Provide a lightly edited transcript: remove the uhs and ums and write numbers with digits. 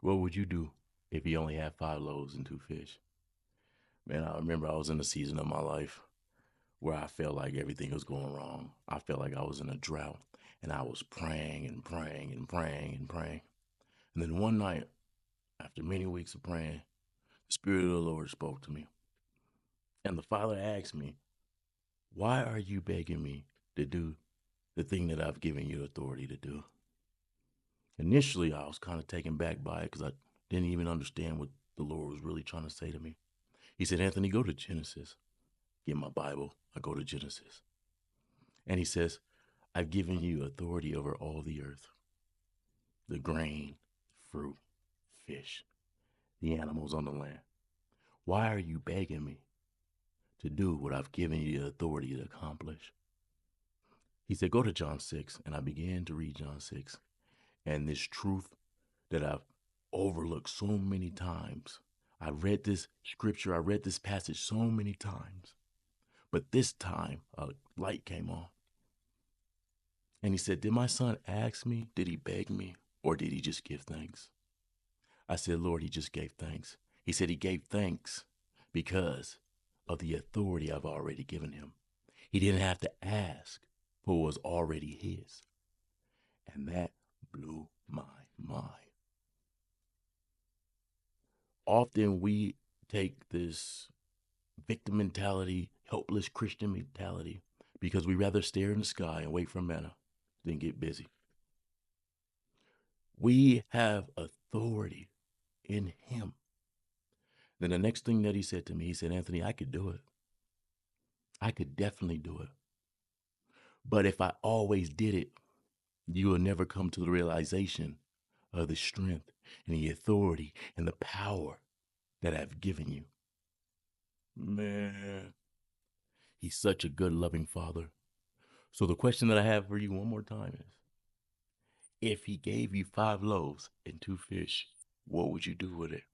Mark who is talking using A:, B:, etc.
A: What would you do if you only had 5 loaves and 2 fish? Man, I remember I was in a season of my life where I felt like everything was going wrong. I felt like I was in a drought and I was praying and praying and praying and praying. And then one night, after many weeks of praying, the Spirit of the Lord spoke to me. And the Father asked me, "Why are you begging me to do the thing that I've given you authority to do?" Initially, I was kind of taken back by it because I didn't even understand what the Lord was really trying to say to me. He said, "Anthony, go to Genesis." Get my Bible. I go to Genesis. And he says, "I've given you authority over all the earth, the grain, fruit, fish, the animals on the land. Why are you begging me to do what I've given you the authority to accomplish?" He said, "Go to John 6." And I began to read John 6. And this truth that I've overlooked so many times. I read this scripture, I read this passage so many times. But this time, a light came on. And he said, "Did my son ask me? Did he beg me? Or did he just give thanks?" I said, "Lord, he just gave thanks." He said he gave thanks because of the authority I've already given him. He didn't have to ask for what was already his. And that blew my mind. Often we take this victim mentality, helpless Christian mentality, because we rather stare in the sky and wait for manna than get busy. We have authority in him. Then the next thing that he said to me, he said, "Anthony, I could do it. I could definitely do it. But if I always did it, you will never come to the realization of the strength and the authority and the power that I've given you." Man, he's such a good, loving father. So the question that I have for you one more time is, if he gave you 5 loaves and 2 fish, what would you do with it?